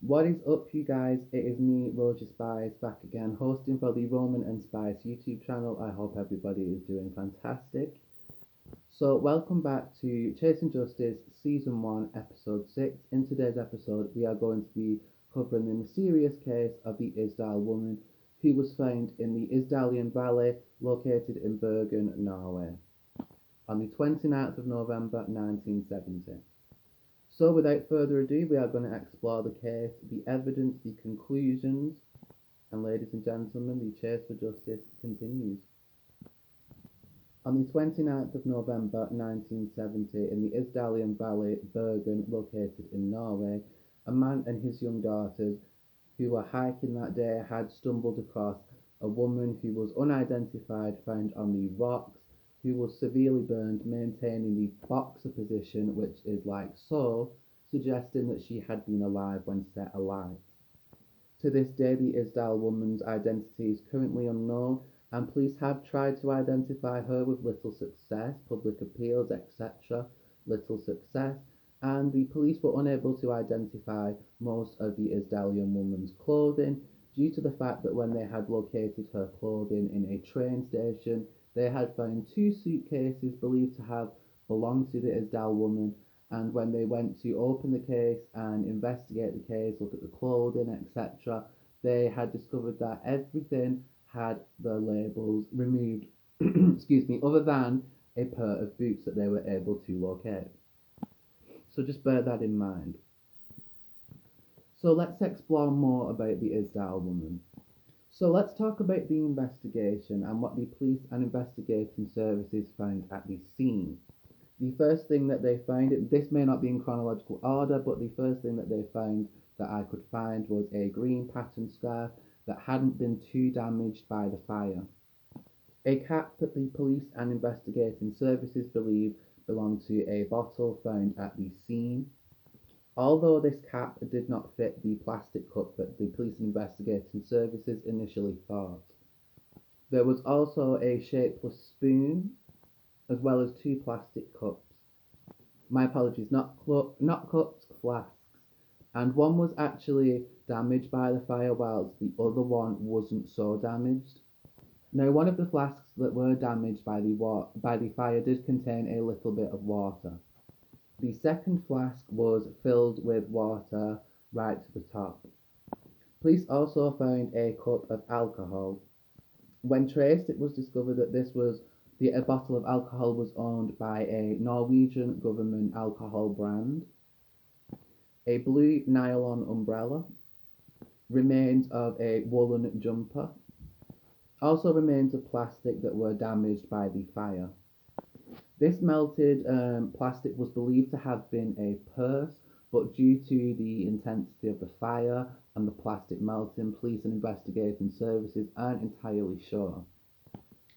What is up, you guys? It is me, Roger Spice, back again, hosting for the Roman and Spice YouTube channel. I hope everybody is doing fantastic. So, welcome back to Chasing Justice Season 1, Episode 6. In today's episode, we are going to be covering the mysterious case of the Isdal Woman, who was found in the Isdalian Valley, located in Bergen, Norway, on the 29th of November 1970. So, without further ado, we are going to explore the case, the evidence, the conclusions, and ladies and gentlemen, the chase for justice continues. On the 29th of November 1970, in the Isdalian Valley, Bergen, located in Norway, a man and his young daughters who were hiking that day had stumbled across a woman who was unidentified found on the rocks, who was severely burned, maintaining the boxer position, which is like so, suggesting that she had been alive when set alight. To this day, the Isdal woman's identity is currently unknown, and police have tried to identify her with little success, public appeals, etc., little success, and the police were unable to identify most of the Isdalian woman's clothing due to the fact that when they had located her clothing in a train station, they had found two suitcases believed to have belonged to the Isdal woman, and when they went to open the case and investigate the case, look at the clothing, etc., they had discovered that everything had the labels removed, excuse me, other than a pair of boots that they were able to locate. So just bear that in mind. So let's explore more about the Isdal woman. So let's talk about the investigation and what the police and investigating services found at the scene. The first thing that they found, this may not be in chronological order, but the first thing that they found that I could find was a green pattern scarf that hadn't been too damaged by the fire. A cap that the police and investigating services believe belonged to a bottle found at the scene. Although this cap did not fit the plastic cup that the police and investigating services initially thought. There was also a shapeless spoon, as well as two plastic cups. My apologies, not cups, flasks. And one was actually damaged by the fire, whilst the other one wasn't so damaged. Now, one of the flasks that were damaged by the fire did contain a little bit of water. The second flask was filled with water right to the top. Police also found a cup of alcohol. When traced, it was discovered that a bottle of alcohol was owned by a Norwegian government alcohol brand. A blue nylon umbrella, remains of a woolen jumper, also remains of plastic that were damaged by the fire. This melted plastic was believed to have been a purse, but due to the intensity of the fire and the plastic melting, police and investigating services aren't entirely sure.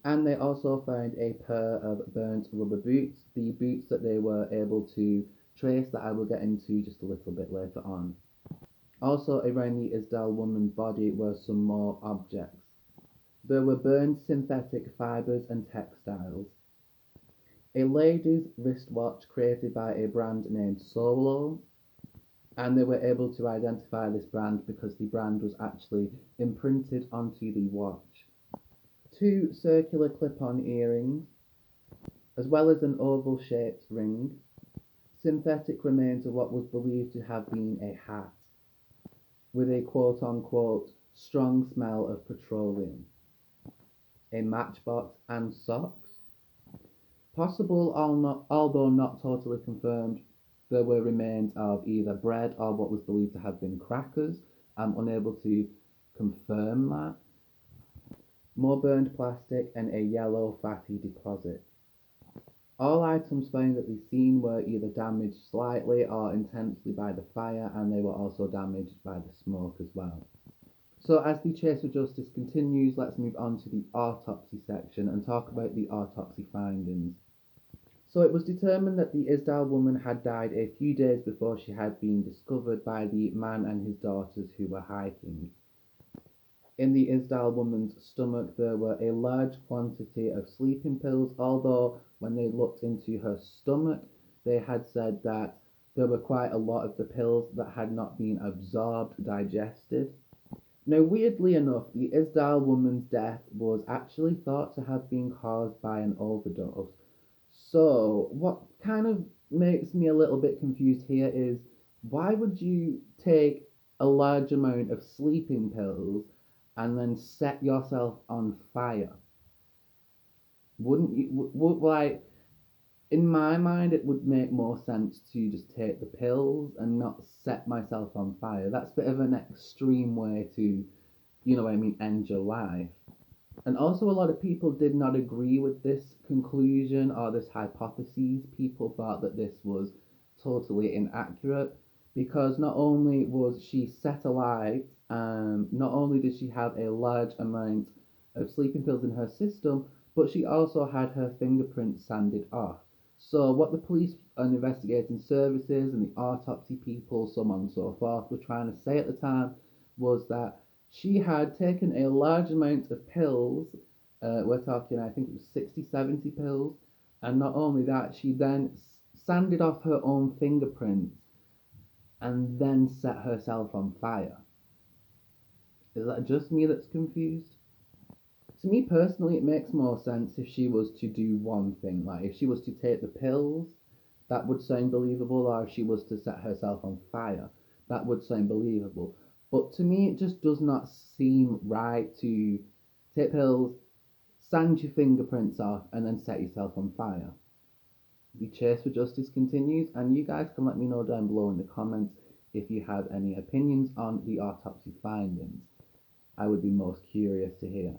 And they also found a pair of burnt rubber boots, the boots that they were able to trace that I will get into just a little bit later on. Also around the Isdal woman's body were some more objects. There were burned synthetic fibres and textiles. A lady's wristwatch created by a brand named Solo, and they were able to identify this brand because the brand was actually imprinted onto the watch. Two circular clip-on earrings, as well as an oval-shaped ring, synthetic remains of what was believed to have been a hat, with a quote-unquote strong smell of petroleum, a matchbox and socks. Possible, although not totally confirmed, there were remains of either bread or what was believed to have been crackers. I'm unable to confirm that. More burned plastic and a yellow fatty deposit. All items found at the scene were either damaged slightly or intensely by the fire, and they were also damaged by the smoke as well. So as the chase for justice continues, let's move on to the autopsy section and talk about the autopsy findings. So it was determined that the Isdal woman had died a few days before she had been discovered by the man and his daughters who were hiking. In the Isdal woman's stomach there were a large quantity of sleeping pills, although when they looked into her stomach they had said that There were quite a lot of the pills that had not been absorbed, digested. Now, weirdly enough, the Isdal woman's death was actually thought to have been caused by an overdose. So, what kind of makes me a little bit confused here is why would you take a large amount of sleeping pills and then set yourself on fire? Wouldn't you, like, in my mind, it would make more sense to just take the pills and not set myself on fire. That's a bit of an extreme way to, you know what I mean, end your life. And also, a lot of people did not agree with this conclusion or this hypothesis. People thought that this was totally inaccurate because not only was she set alight, not only did she have a large amount of sleeping pills in her system, but she also had her fingerprints sanded off. So, what the police and investigating services and the autopsy people, so on and so forth, were trying to say at the time was that she had taken a large amount of pills. We're talking, I think it was 60, 70 pills. And not only that, she then sanded off her own fingerprints and then set herself on fire. Is that just me that's confused? To me personally, it makes more sense if she was to do one thing. Like, if she was to take the pills, that would sound believable, or if she was to set herself on fire, that would sound believable. But to me, it just does not seem right to take pills, sand your fingerprints off, and then set yourself on fire. The chase for justice continues, and you guys can let me know down below in the comments if you have any opinions on the autopsy findings. I would be most curious to hear.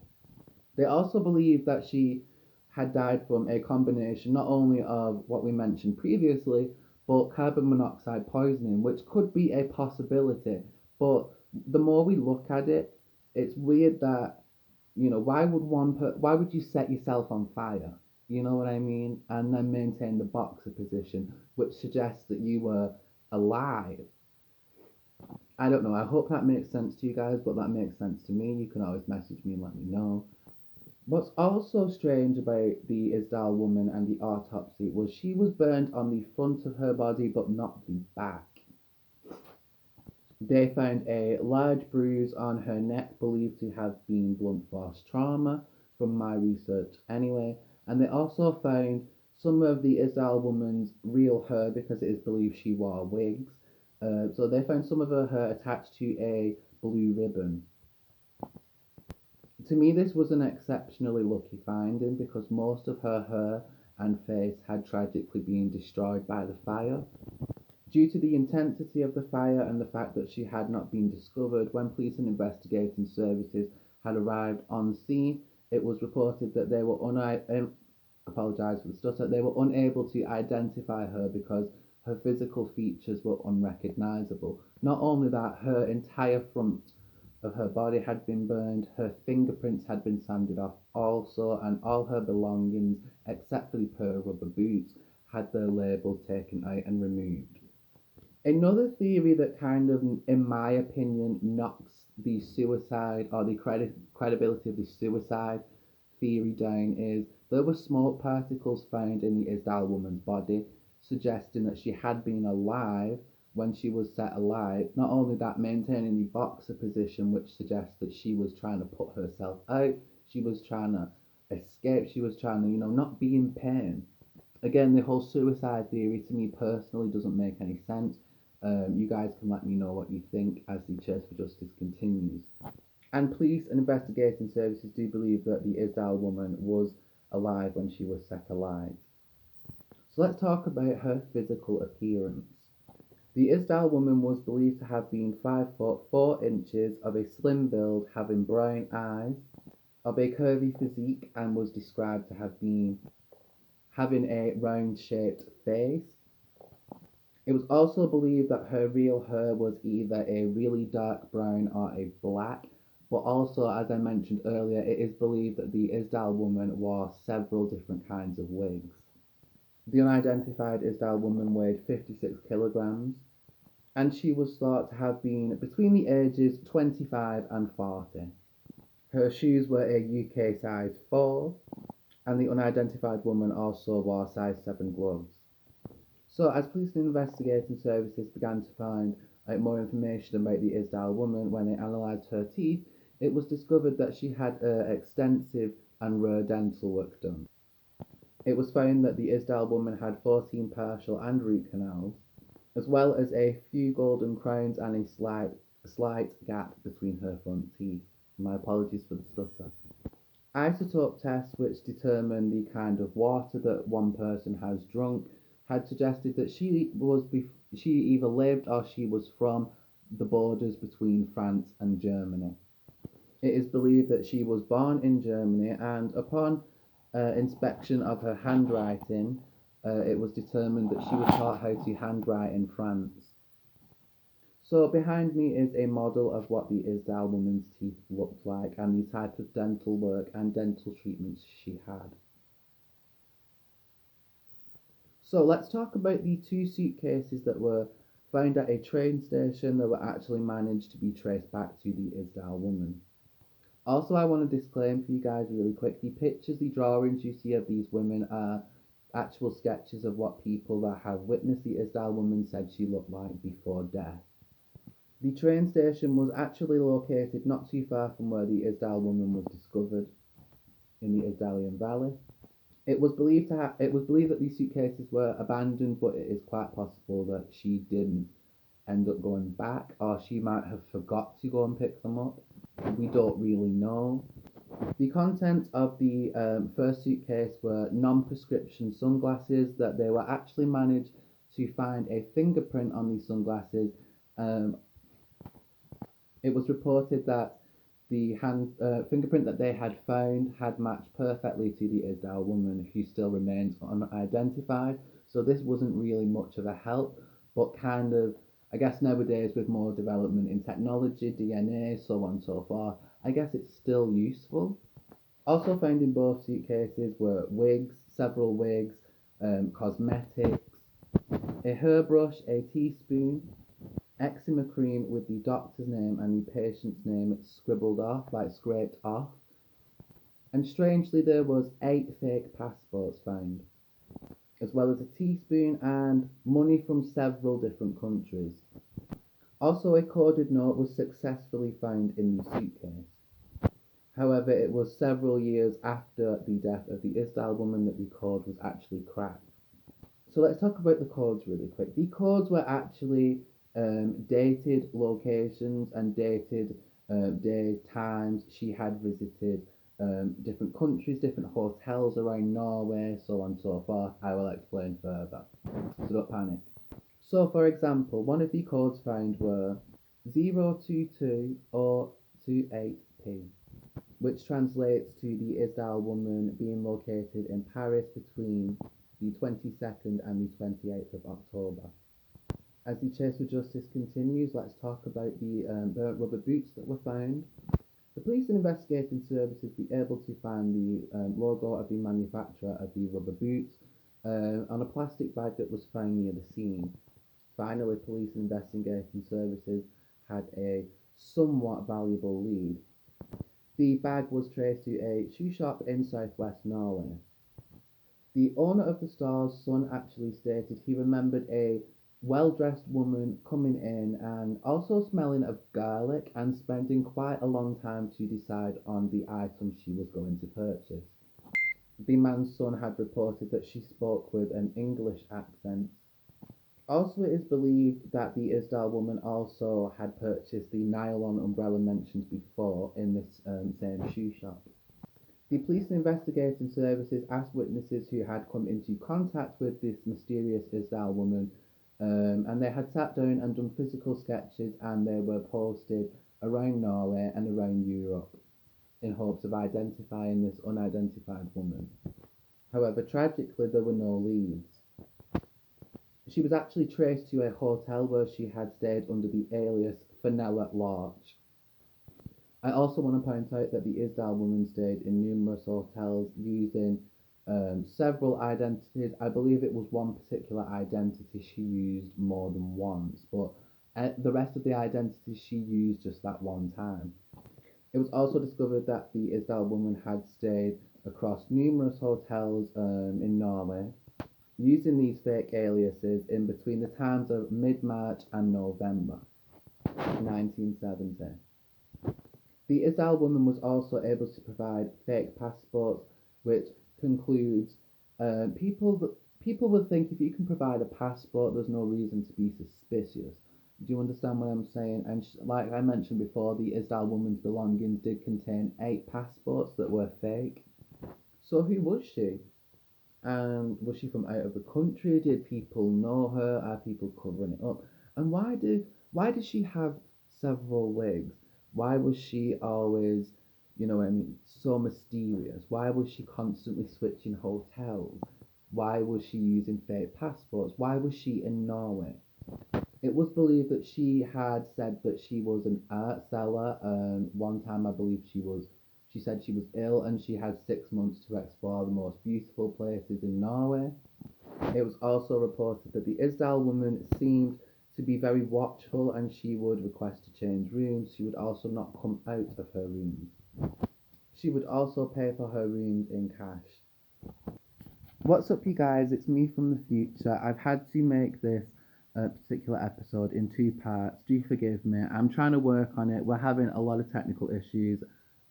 They also believe that she had died from a combination not only of what we mentioned previously, but carbon monoxide poisoning, which could be a possibility. But the more we look at it, it's weird that, you know, why would you set yourself on fire? You know what I mean? And then maintain the boxer position, which suggests that you were alive. I don't know. I hope that makes sense to you guys, but that makes sense to me. You can always message me and let me know. What's also strange about the Isdal woman and the autopsy was she was burned on the front of her body but not the back. They found a large bruise on her neck believed to have been blunt force trauma, from my research anyway, and they also found some of the Isdal woman's real hair because it is believed she wore wigs. So they found some of her hair attached to a blue ribbon. To me, this was an exceptionally lucky finding because most of her hair and face had tragically been destroyed by the fire. Due to the intensity of the fire and the fact that she had not been discovered, when police and investigating services had arrived on scene, it was reported that they were they were unable to identify her because her physical features were unrecognizable. Not only that, her entire front of her body had been burned, her fingerprints had been sanded off also, and all her belongings, except for the pair of rubber boots, had their labels taken out and removed. Another theory that kind of, in my opinion, knocks the suicide or the credibility of the suicide theory down is there were smoke particles found in the Isdal woman's body, suggesting that she had been alive when she was set alight. Not only that, maintaining the boxer position, which suggests that she was trying to put herself out, she was trying to escape, she was trying to, not be in pain. Again, the whole suicide theory to me personally doesn't make any sense. You guys can let me know what you think as the chase for justice continues. And police and investigating services do believe that the Isdal woman was alive when she was set alight. So let's talk about her physical appearance. The Isdal woman was believed to have been 5 foot 4 inches, of a slim build, having brown eyes, of a curvy physique, and was described to have been having a round-shaped face. It was also believed that her real hair was either a really dark brown or a black, but also, as I mentioned earlier, it is believed that the Isdal woman wore several different kinds of wigs. The unidentified Isdal woman weighed 56 kilograms, and she was thought to have been between the ages 25 and 40. Her shoes were a UK size 4, and the unidentified woman also wore size 7 gloves. So, as police and investigating services began to find more information about the Isdal woman when they analysed her teeth, it was discovered that she had extensive and rare dental work done. It was found that the Isdal woman had 14 partial and root canals, as well as a few golden crowns and a slight gap between her front teeth. My apologies for the stutter. Isotope tests, which determine the kind of water that one person has drunk, had suggested that she either lived or she was from the borders between France and Germany. It is believed that she was born in Germany, and upon inspection of her handwriting, it was determined that she was taught how to handwrite in France. So behind me is a model of what the Isdal woman's teeth looked like and the type of dental work and dental treatments she had. So let's talk about the two suitcases that were found at a train station that were actually managed to be traced back to the Isdal woman. Also, I want to disclaim for you guys really quick, the pictures, the drawings you see of these women are actual sketches of what people that have witnessed the Isdal woman said she looked like before death. The train station was actually located not too far from where the Isdal woman was discovered, in the Isdalian Valley. It was believed that these suitcases were abandoned, but it is quite possible that she didn't end up going back, or she might have forgot to go and pick them up. We don't really know. The contents of the first suitcase were non-prescription sunglasses that they were actually managed to find a fingerprint on these sunglasses. It was reported that the fingerprint that they had found had matched perfectly to the Isdal woman, who still remains unidentified. So this wasn't really much of a help, but kind of, I guess nowadays with more development in technology, DNA, so on and so forth, I guess it's still useful. Also found in both suitcases were wigs, several wigs, cosmetics, a hairbrush, a teaspoon, eczema cream with the doctor's name and the patient's name scribbled off, like scraped off. And strangely, there was 8 fake passports found, as well as a teaspoon and money from several different countries. Also, a coded note was successfully found in the suitcase. However, it was several years after the death of the Isdal woman that the code was actually cracked. So let's talk about the codes really quick. The codes were actually dated locations and dated days, times. She had visited different countries, different hotels around Norway, so on and so forth. I will explain further, so don't panic. So, for example, one of the codes found were 022-028P, which translates to the Isdal woman being located in Paris between the 22nd and the 28th of October. As the chase for justice continues, let's talk about the burnt rubber boots that were found. The police and investigating services were able to find the logo of the manufacturer of the rubber boots on a plastic bag that was found near the scene. Finally, police and investigating services had a somewhat valuable lead. The bag was traced to a shoe shop in southwest Norway. The owner of the store's son actually stated he remembered a well-dressed woman coming in and also smelling of garlic and spending quite a long time to decide on the item she was going to purchase. The man's son had reported that she spoke with an English accent. Also, it is believed that the Isdal woman also had purchased the nylon umbrella mentioned before in this same shoe shop. The police and investigating services asked witnesses who had come into contact with this mysterious Isdal woman, and they had sat down and done physical sketches, and they were posted around Norway and around Europe in hopes of identifying this unidentified woman. However, tragically, there were no leads. She was actually traced to a hotel where she had stayed under the alias Fenella Lorch. I also want to point out that the Isdal woman stayed in numerous hotels using several identities. I believe it was one particular identity she used more than once, but the rest of the identities she used just that one time. It was also discovered that the Isdal woman had stayed across numerous hotels in Norway. using these fake aliases in between the times of mid-March and November 1970. The Isdal Woman was also able to provide fake passports, which concludes people would think if you can provide a passport, there's no reason to be suspicious. Do you understand what I'm saying? And like I mentioned before, the Isdal Woman's belongings did contain 8 passports that were fake. So who was she? And was she from out of the country? Did people know her? Are people covering it up? And why did she have several wigs? Why was she always, so mysterious? Why was she constantly switching hotels? Why was she using fake passports? Why was she in Norway? It was believed that she had said that she was an art seller, and one time I believe she said she was ill and she had 6 months to explore the most beautiful places in Norway. It was also reported that the Isdal Woman seemed to be very watchful and she would request to change rooms. She would also not come out of her rooms. She would also pay for her rooms in cash. What's up, you guys? It's me from the future. I've had to make this particular episode in 2 parts. Do forgive me. I'm trying to work on it. We're having a lot of technical issues.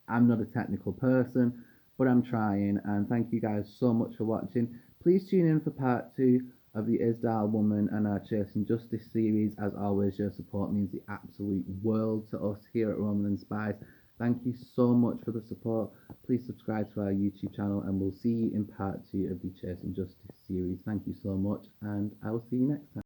I'm not a technical person, but I'm trying. And thank you guys so much for watching. Please tune in for part 2 of the Isdal Woman and our Chasing Justice series. As always, your support means the absolute world to us here at Roman and Spice. Thank you so much for the support. Please subscribe to our YouTube channel and we'll see you in part 2 of the Chasing Justice series. Thank you so much and I will see you next time.